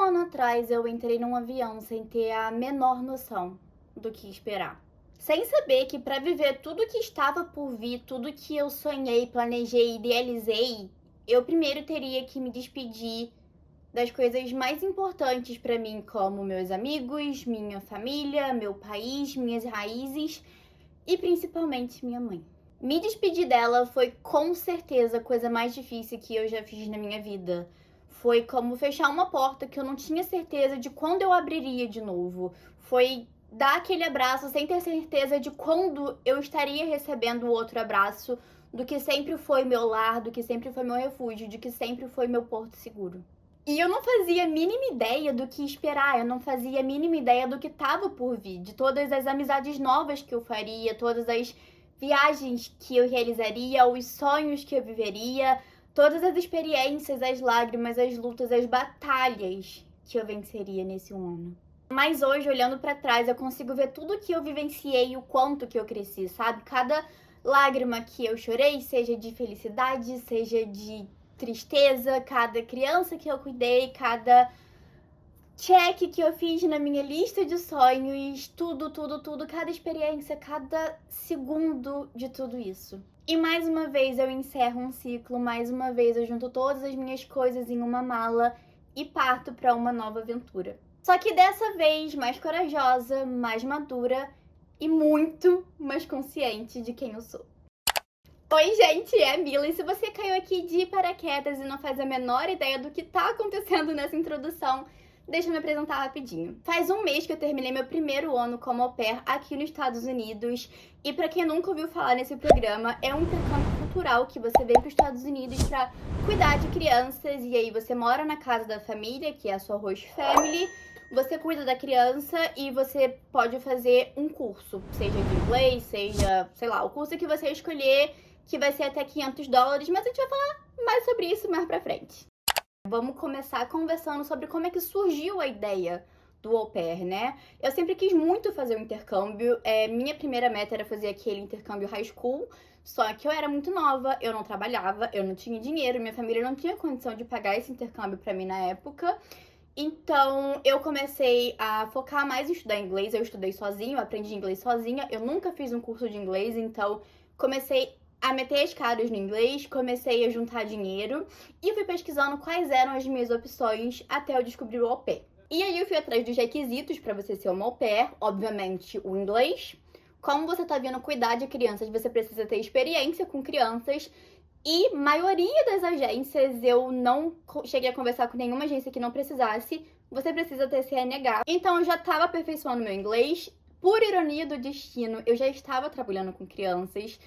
ano atrás eu entrei num avião sem ter a menor noção do que esperar. Sem saber que para viver tudo que estava por vir, tudo que eu sonhei, planejei, idealizei, eu primeiro teria que me despedir das coisas mais importantes para mim, como meus amigos, minha família, meu país, minhas raízes e principalmente minha mãe. Me despedir dela foi com certeza a coisa mais difícil que eu já fiz na minha vida. Foi como fechar uma porta que eu não tinha certeza de quando eu abriria de novo. Foi dar aquele abraço sem ter certeza de quando eu estaria recebendo o outro abraço, do que sempre foi meu lar, do que sempre foi meu refúgio, de que sempre foi meu porto seguro. E eu não fazia a mínima ideia do que esperar, eu não fazia a mínima ideia do que estava por vir, de todas as amizades novas que eu faria, todas as viagens que eu realizaria, os sonhos que eu viveria, todas as experiências, as lágrimas, as lutas, as batalhas que eu venceria nesse um ano. Mas hoje, olhando pra trás, eu consigo ver tudo que eu vivenciei e o quanto que eu cresci, sabe? Cada lágrima que eu chorei, seja de felicidade, seja de tristeza, cada criança que eu cuidei, cada check que eu fiz na minha lista de sonhos, tudo, cada experiência, cada segundo de tudo isso. E mais uma vez eu encerro um ciclo, mais uma vez eu junto todas as minhas coisas em uma mala e parto para uma nova aventura. Só que dessa vez mais corajosa, mais madura e muito mais consciente de quem eu sou. Oi, gente, é a Mila, e se você caiu aqui de paraquedas e não faz a menor ideia do que tá acontecendo nessa introdução, deixa eu me apresentar rapidinho. Faz um mês que eu terminei meu primeiro ano como au pair aqui nos Estados Unidos, e pra quem nunca ouviu falar nesse programa, é um intercâmbio cultural que você vem pros Estados Unidos pra cuidar de crianças, e aí você mora na casa da família, que é a sua host family, você cuida da criança e você pode fazer um curso, seja de inglês, seja, sei lá, o curso que você escolher, que vai ser até $500, mas a gente vai falar mais sobre isso mais pra frente. Vamos começar conversando sobre como é que surgiu a ideia do au pair, né? Eu sempre quis muito fazer um intercâmbio. Minha primeira meta era fazer aquele intercâmbio high school, só que eu era muito nova, eu não trabalhava, eu não tinha dinheiro, minha família não tinha condição de pagar esse intercâmbio pra mim na época. Então, eu comecei a focar mais em estudar inglês. Eu estudei sozinha, eu aprendi inglês sozinha. Eu nunca fiz um curso de inglês, então comecei a meter as caras no inglês, comecei a juntar dinheiro e fui pesquisando quais eram as minhas opções até eu descobrir o au pair. E aí eu fui atrás dos requisitos para você ser uma au pair, obviamente o inglês. Como você tá vindo cuidar de crianças, você precisa ter experiência com crianças. E maioria das agências, eu não cheguei a conversar com nenhuma agência que não precisasse, você precisa ter CNH. Então eu já estava aperfeiçoando meu inglês. Por ironia do destino, eu já estava trabalhando com crianças,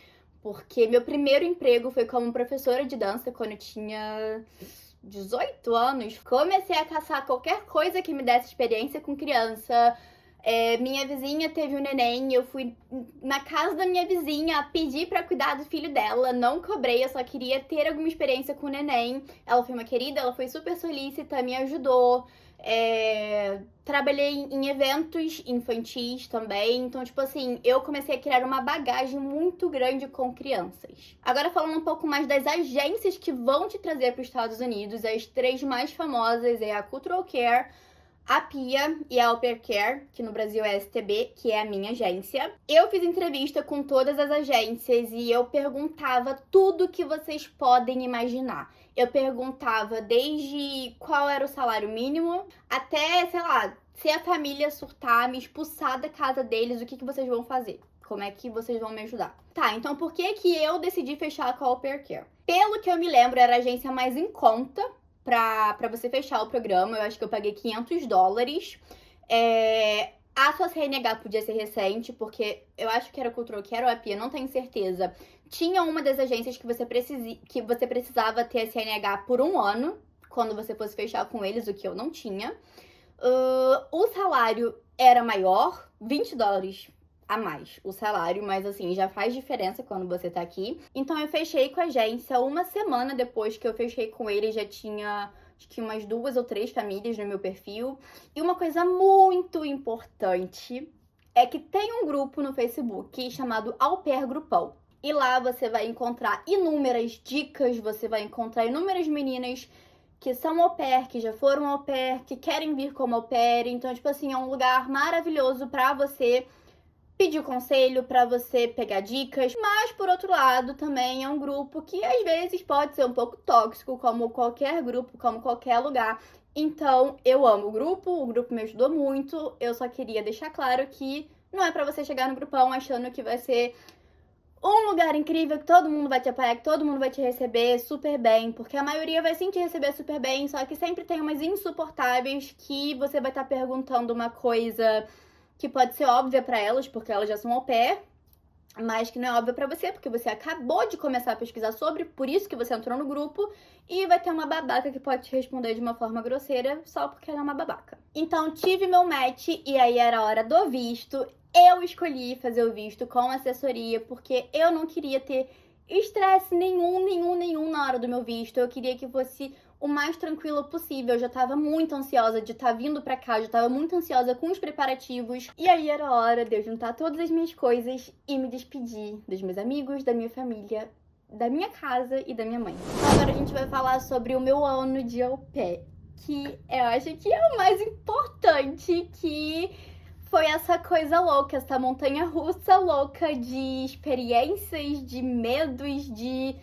porque meu primeiro emprego foi como professora de dança quando eu tinha 18 anos. Comecei a caçar qualquer coisa que me desse experiência com criança. Minha vizinha teve um neném, eu fui na casa da minha vizinha pedir pra cuidar do filho dela, não cobrei, eu só queria ter alguma experiência com o neném. Ela foi uma querida, ela foi super solícita, me ajudou. Trabalhei em eventos infantis também, então, tipo assim, eu comecei a criar uma bagagem muito grande com crianças. Agora, falando um pouco mais das agências que vão te trazer para os Estados Unidos, as três mais famosas é a Cultural Care, a PIA e a Au Pair Care, que no Brasil é a STB, que é a minha agência. Eu fiz entrevista com todas as agências e eu perguntava tudo que vocês podem imaginar. Eu perguntava desde qual era o salário mínimo, até, sei lá, se a família surtar, me expulsar da casa deles, o que vocês vão fazer? Como é que vocês vão me ajudar? Tá, então por que eu decidi fechar com a Au Pair Care? Pelo que eu me lembro, era a agência mais em conta pra você fechar o programa. Eu acho que eu paguei $500. A sua CNH podia ser recente, porque eu acho que era Cultural Care ou a PIA, não tenho certeza. Tinha uma das agências que você precisava ter a CNH por um ano, quando você fosse fechar com eles, o que eu não tinha. O salário era maior, $20 a mais o salário, mas assim, já faz diferença quando você tá aqui. Então eu fechei com a agência, uma semana depois que eu fechei com ele, já tinha acho que umas 2 ou 3 famílias no meu perfil. E uma coisa muito importante é que tem um grupo no Facebook chamado Au Pair Grupão. E lá você vai encontrar inúmeras dicas, você vai encontrar inúmeras meninas que são au pair, que já foram au pair, que querem vir como au pair. Então, tipo assim, é um lugar maravilhoso pra você pedir conselho, pra você pegar dicas. Mas, por outro lado, também é um grupo que às vezes pode ser um pouco tóxico, como qualquer grupo, como qualquer lugar. Então, eu amo o grupo me ajudou muito. Eu só queria deixar claro que não é pra você chegar no grupão achando que vai ser um lugar incrível, que todo mundo vai te apoiar, que todo mundo vai te receber super bem, porque a maioria vai sim te receber super bem, só que sempre tem umas insuportáveis que você vai estar perguntando uma coisa que pode ser óbvia pra elas, porque elas já são au pair, mas que não é óbvia pra você, porque você acabou de começar a pesquisar sobre, por isso que você entrou no grupo, e vai ter uma babaca que pode te responder de uma forma grosseira só porque ela é uma babaca. Então, tive meu match e aí era a hora do visto. Eu escolhi fazer o visto com assessoria porque eu não queria ter estresse nenhum na hora do meu visto. Eu queria que fosse o mais tranquilo possível. Eu já tava muito ansiosa de estar vindo pra cá, já tava muito ansiosa com os preparativos. E aí era hora de eu juntar todas as minhas coisas e me despedir dos meus amigos, da minha família, da minha casa e da minha mãe. Agora a gente vai falar sobre o meu ano de au pair, que eu acho que é o mais importante, que foi essa coisa louca, essa montanha-russa louca de experiências, de medos, de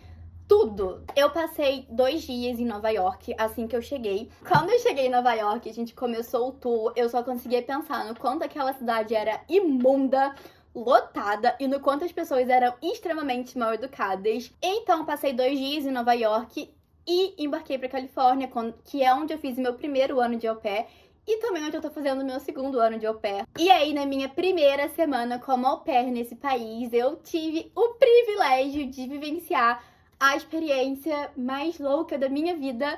tudo. Eu passei 2 dias em Nova York assim que eu cheguei. Quando eu cheguei em Nova York, a gente começou o tour, eu só conseguia pensar no quanto aquela cidade era imunda, lotada e no quanto as pessoas eram extremamente mal educadas. Então, passei 2 dias em Nova York e embarquei pra Califórnia, que é onde eu fiz o meu primeiro ano de au pair. E também onde eu tô fazendo o meu segundo ano de au pair. E aí, na minha primeira semana como au pair nesse país, eu tive o privilégio de vivenciar a experiência mais louca da minha vida,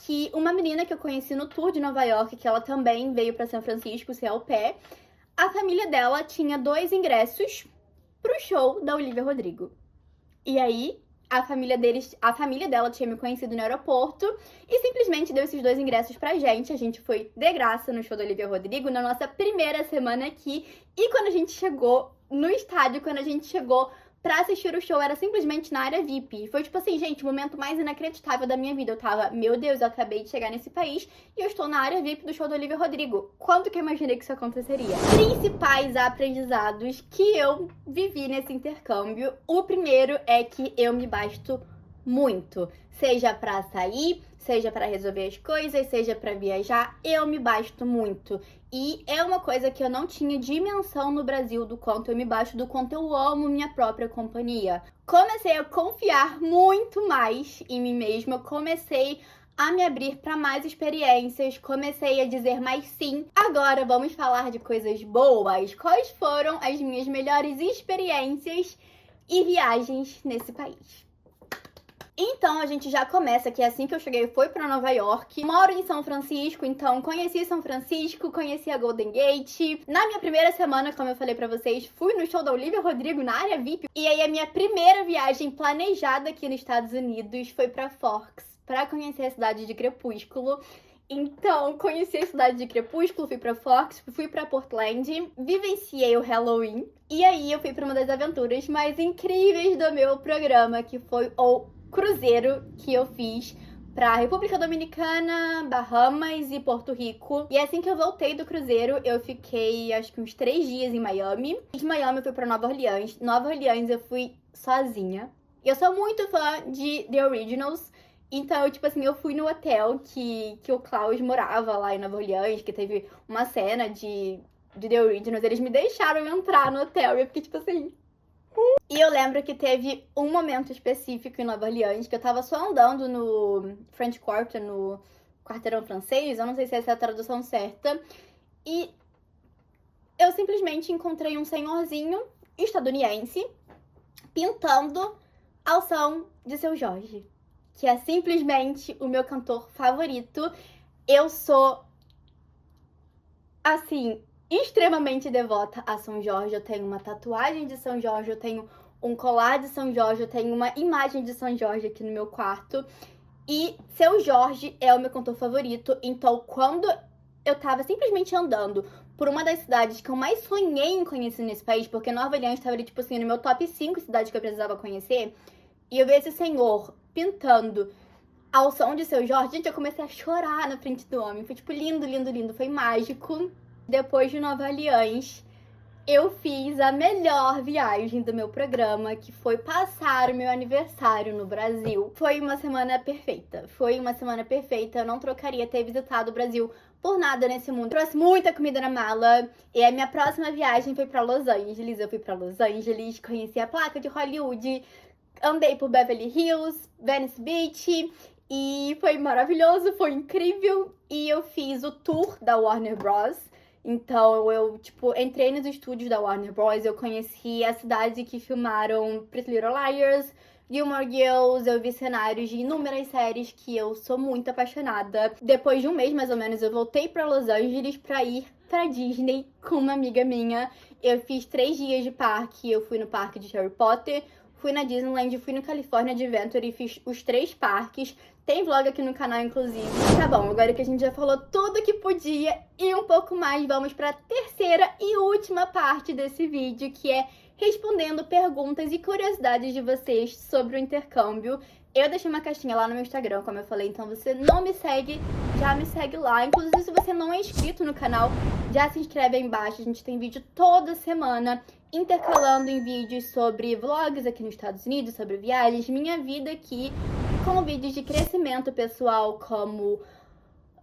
que uma menina que eu conheci no tour de Nova York, que ela também veio pra São Francisco ser au pair, a família dela tinha 2 ingressos pro show da Olivia Rodrigo. E aí, a família dela tinha me conhecido no aeroporto e simplesmente deu esses 2 ingressos pra gente. A gente foi de graça no show da Olivia Rodrigo na nossa primeira semana aqui. E quando a gente chegou no estádio, quando a gente chegou pra assistir o show, era simplesmente na área VIP. Foi tipo assim, gente, o momento mais inacreditável da minha vida. Eu tava, meu Deus, eu acabei de chegar nesse país e eu estou na área VIP do show da Olivia Rodrigo. Quando que eu imaginei que isso aconteceria? Principais aprendizados que eu vivi nesse intercâmbio. O primeiro é que eu me basto muito. Seja pra sair, seja pra resolver as coisas, seja pra viajar, eu me basto muito. E é uma coisa que eu não tinha dimensão no Brasil do quanto eu me basto, do quanto eu amo minha própria companhia. Comecei a confiar muito mais em mim mesma, comecei a me abrir para mais experiências, comecei a dizer mais sim. Agora vamos falar de coisas boas. Quais foram as minhas melhores experiências e viagens nesse país? Então, a gente já começa que assim que eu cheguei, fui pra Nova York. Moro em São Francisco, então conheci São Francisco, conheci a Golden Gate. Na minha primeira semana, como eu falei pra vocês, fui no show da Olivia Rodrigo na área VIP. E aí, a minha primeira viagem planejada aqui nos Estados Unidos foi pra Forks, pra conhecer a cidade de Crepúsculo. Então, conheci a cidade de Crepúsculo, fui pra Forks, fui pra Portland, vivenciei o Halloween. E aí, eu fui pra uma das aventuras mais incríveis do meu programa, que foi o cruzeiro que eu fiz pra República Dominicana, Bahamas e Porto Rico. E assim que eu voltei do cruzeiro, eu fiquei acho que uns 3 dias em Miami. De Miami eu fui pra Nova Orleans. Nova Orleans eu fui sozinha. Eu sou muito fã de The Originals. Então, tipo assim, eu fui no hotel que o Klaus morava lá em Nova Orleans, que teve uma cena de The Originals. Eles me deixaram entrar no hotel e eu fiquei tipo assim... E eu lembro que teve um momento específico em Nova Orleans, que eu tava só andando no French Quarter, no quarteirão francês, eu não sei se essa é a tradução certa, e eu simplesmente encontrei um senhorzinho estadunidense pintando ao som de Seu Jorge, que é simplesmente o meu cantor favorito. Eu sou, assim, extremamente devota a São Jorge. Eu tenho uma tatuagem de São Jorge, eu tenho um colar de São Jorge, eu tenho uma imagem de São Jorge aqui no meu quarto. E Seu Jorge é o meu cantor favorito. Então, quando eu tava simplesmente andando por uma das cidades que eu mais sonhei em conhecer nesse país, porque Nova Orleans tava ali, tipo assim, no meu top 5 cidades que eu precisava conhecer, e eu vi esse senhor pintando ao som de Seu Jorge. Gente, eu comecei a chorar na frente do homem. Foi, tipo, lindo, lindo, lindo. Foi mágico. Depois de Nova Orleans, eu fiz a melhor viagem do meu programa, que foi passar o meu aniversário no Brasil. Foi uma semana perfeita. Foi uma semana perfeita. Eu não trocaria ter visitado o Brasil por nada nesse mundo. Trouxe muita comida na mala. E a minha próxima viagem foi pra Los Angeles. Eu fui pra Los Angeles, conheci a placa de Hollywood, andei por Beverly Hills, Venice Beach. E foi maravilhoso, foi incrível. E eu fiz o tour da Warner Bros. Então eu, tipo, entrei nos estúdios da Warner Bros. Eu conheci a cidade que filmaram Pretty Little Liars, Gilmore Girls, eu vi cenários de inúmeras séries que eu sou muito apaixonada. Depois de um mês, mais ou menos, eu voltei pra Los Angeles pra ir pra Disney com uma amiga minha. Eu fiz 3 dias de parque, eu fui no parque de Harry Potter, fui na Disneyland, fui no California Adventure e fiz os 3 parques. Tem vlog aqui no canal, inclusive. Tá bom, agora que a gente já falou tudo que podia e um pouco mais, vamos pra terceira e última parte desse vídeo, que é respondendo perguntas e curiosidades de vocês sobre o intercâmbio. Eu deixei uma caixinha lá no meu Instagram, como eu falei, então você não me segue, já me segue lá. Inclusive, se você não é inscrito no canal, já se inscreve aí embaixo. A gente tem vídeo toda semana, intercalando em vídeos sobre vlogs aqui nos Estados Unidos, sobre viagens, minha vida aqui, com vídeos de crescimento pessoal, como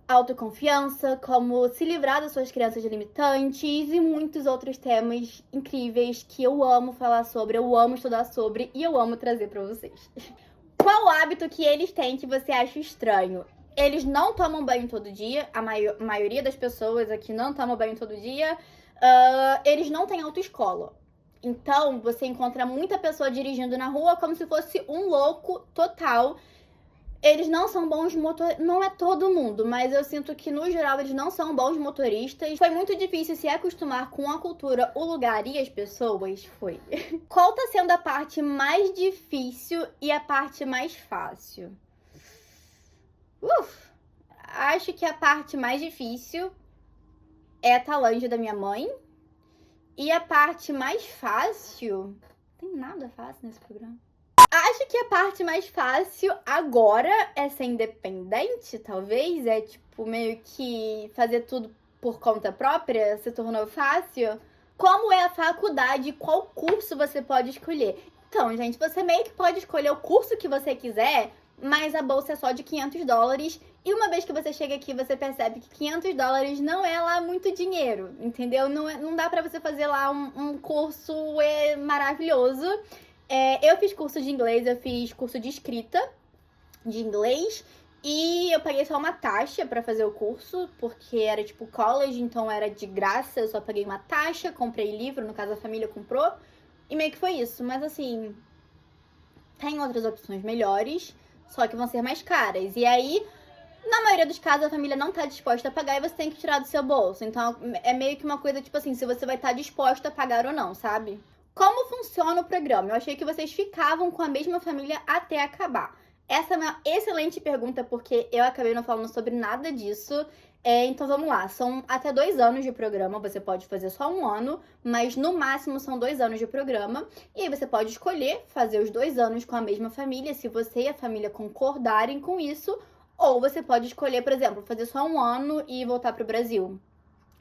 autoconfiança, como se livrar das suas crenças limitantes e muitos outros temas incríveis que eu amo falar sobre, eu amo estudar sobre e eu amo trazer pra vocês. Qual hábito que eles têm que você acha estranho? Eles não tomam banho todo dia, a maioria das pessoas aqui não toma banho todo dia. Eles não têm autoescola. Então, você encontra muita pessoa dirigindo na rua como se fosse um louco total. Eles não são bons motoristas, não é todo mundo, mas eu sinto que no geral eles não são bons motoristas. Foi muito difícil se acostumar com a cultura, o lugar e as pessoas, foi. Qual tá sendo a parte mais difícil e a parte mais fácil? Acho que a parte mais difícil é a Tailândia da minha mãe. E a parte mais fácil... Não tem nada fácil nesse programa. Acho que a parte mais fácil agora é ser independente, talvez. É, tipo, meio que fazer tudo por conta própria se tornou fácil. Como é a faculdade? Qual curso você pode escolher? Então, gente, você meio que pode escolher o curso que você quiser, mas a bolsa é só de $500. E uma vez que você chega aqui, você percebe que $500 não é lá muito dinheiro, entendeu? Não dá pra você fazer lá um curso maravilhoso. Eu fiz curso de inglês, eu fiz curso de escrita de inglês e eu paguei só uma taxa pra fazer o curso, porque era tipo college, então era de graça, eu só paguei uma taxa, comprei livro, no caso a família comprou, e meio que foi isso. Mas assim, tem outras opções melhores, só que vão ser mais caras. E aí, na maioria dos casos, a família não tá disposta a pagar e você tem que tirar do seu bolso. Então, é meio que uma coisa, tipo assim, se você vai estar disposta a pagar ou não, sabe? Como funciona o programa? Eu achei que vocês ficavam com a mesma família até acabar. Essa é uma excelente pergunta, porque eu acabei não falando sobre nada disso. Então, vamos lá. São até 2 anos de programa. Você pode fazer só 1 ano, mas no máximo são 2 anos de programa. E aí você pode escolher fazer os 2 anos com a mesma família, se você e a família concordarem com isso. Ou você pode escolher, por exemplo, fazer só 1 ano e voltar pro Brasil.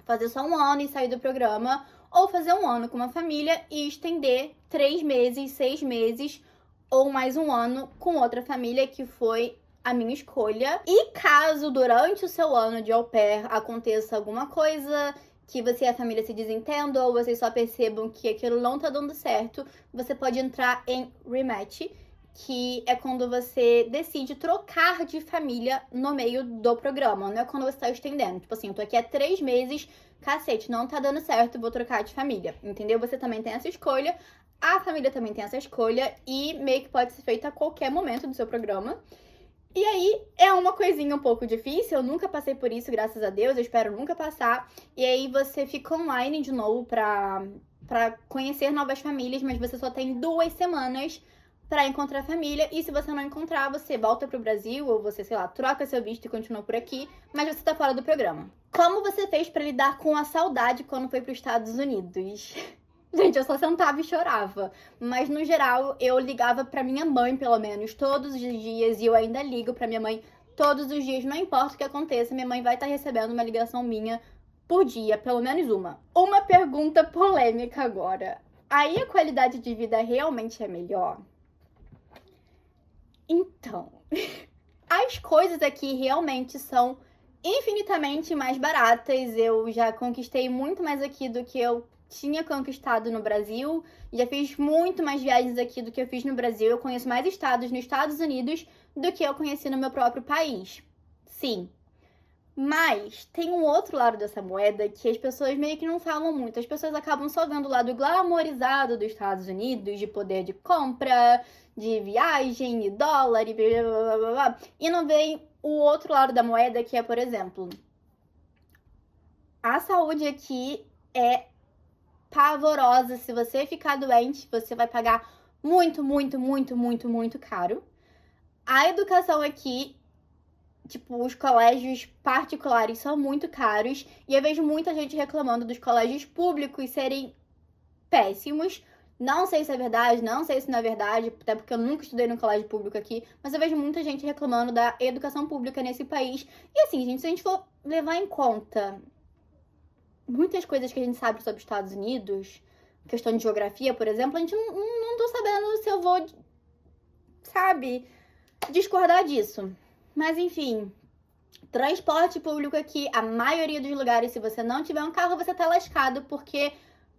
Fazer só 1 ano e sair do programa. Ou fazer 1 ano com uma família e estender 3 meses, 6 meses ou mais 1 ano com outra família, que foi a minha escolha. E caso durante o seu ano de au pair aconteça alguma coisa, que você e a família se desentendam ou vocês só percebam que aquilo não tá dando certo, você pode entrar em rematch, que é quando você decide trocar de família no meio do programa, não é quando você tá estendendo. Tipo assim, eu tô aqui há 3 meses, cacete, não tá dando certo, vou trocar de família, entendeu? Você também tem essa escolha, a família também tem essa escolha e meio que pode ser feita a qualquer momento do seu programa. E aí, é uma coisinha um pouco difícil, eu nunca passei por isso, graças a Deus, eu espero nunca passar. E aí você fica online de novo pra conhecer novas famílias, mas você só tem 2 semanas pra encontrar família, e se você não encontrar, você volta pro Brasil, ou você, sei lá, troca seu visto e continua por aqui, mas você tá fora do programa. Como você fez pra lidar com a saudade quando foi pros Estados Unidos? Gente, eu só sentava e chorava. Mas, no geral, eu ligava pra minha mãe, pelo menos, todos os dias. E eu ainda ligo pra minha mãe todos os dias. Não importa o que aconteça, minha mãe vai estar recebendo uma ligação minha por dia, pelo menos uma. Uma pergunta polêmica agora. Aí a qualidade de vida realmente é melhor? Então, as coisas aqui realmente são infinitamente mais baratas. Eu já conquistei muito mais aqui do que eu tinha conquistado no Brasil. Já fiz muito mais viagens aqui do que eu fiz no Brasil. Eu conheço mais estados nos Estados Unidos do que eu conheci no meu próprio país. Sim. Mas tem um outro lado dessa moeda que as pessoas meio que não falam muito. As pessoas acabam só vendo o lado glamorizado dos Estados Unidos, de poder de compra, de viagem, e dólar, e blá, blá, blá, blá, e não veem o outro lado da moeda, que é, por exemplo, a saúde aqui é pavorosa. Se você ficar doente, você vai pagar muito, muito, muito, muito, muito caro. A educação aqui, tipo, os colégios particulares são muito caros e eu vejo muita gente reclamando dos colégios públicos serem péssimos. Não sei se é verdade, não sei se não é verdade, até porque eu nunca estudei no colégio público aqui, mas eu vejo muita gente reclamando da educação pública nesse país. E assim, gente, se a gente for levar em conta muitas coisas que a gente sabe sobre os Estados Unidos, questão de geografia, por exemplo, a gente não tô sabendo se eu vou, sabe, discordar disso. Mas enfim, transporte público aqui, a maioria dos lugares, se você não tiver um carro, você tá lascado, porque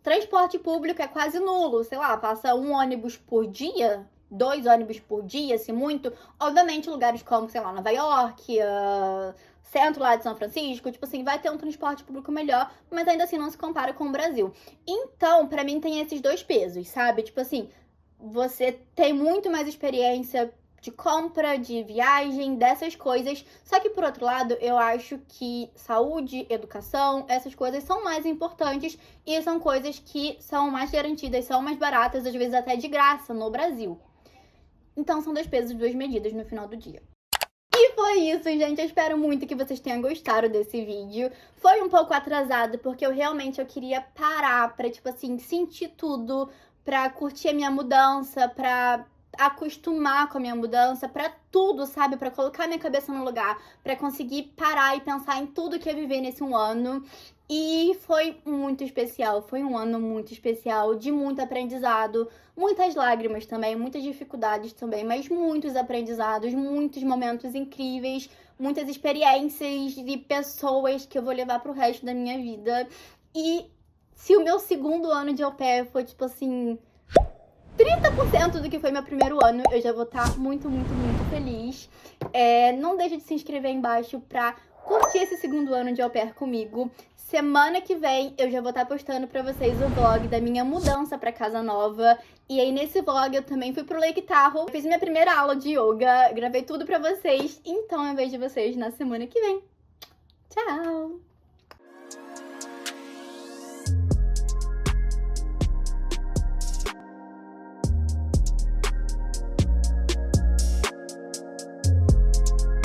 transporte público é quase nulo. Sei lá, passa um ônibus por dia, 2 ônibus por dia, se muito. Obviamente, lugares como, sei lá, Nova York, centro lá de São Francisco, tipo assim, vai ter um transporte público melhor, mas ainda assim não se compara com o Brasil. Então, pra mim, tem esses dois pesos, sabe? Tipo assim, você tem muito mais experiência de compra, de viagem, dessas coisas. Só que, por outro lado, eu acho que saúde, educação, essas coisas são mais importantes e são coisas que são mais garantidas, são mais baratas, às vezes até de graça no Brasil. Então, são 2 pesos, 2 medidas no final do dia. E foi isso, gente. Eu espero muito que vocês tenham gostado desse vídeo. Foi um pouco atrasado, porque eu queria parar pra, tipo assim, sentir tudo, pra curtir a minha mudança, pra acostumar com a minha mudança, pra tudo, sabe? Pra colocar minha cabeça no lugar, pra conseguir parar e pensar em tudo que eu vivi nesse um ano. E foi muito especial, foi um ano muito especial, de muito aprendizado, muitas lágrimas também, muitas dificuldades também, mas muitos aprendizados, muitos momentos incríveis, muitas experiências de pessoas que eu vou levar pro resto da minha vida. E se o meu segundo ano de au pair foi, tipo assim, 30% do que foi meu primeiro ano, eu já vou estar muito, muito, muito feliz. Não deixe de se inscrever aí embaixo pra curtir esse segundo ano de au pair comigo. Semana que vem eu já vou estar postando pra vocês o vlog da minha mudança pra casa nova. E aí nesse vlog eu também fui pro Lake Tahoe, fiz minha primeira aula de yoga, gravei tudo pra vocês. Então eu vejo vocês na semana que vem. Tchau!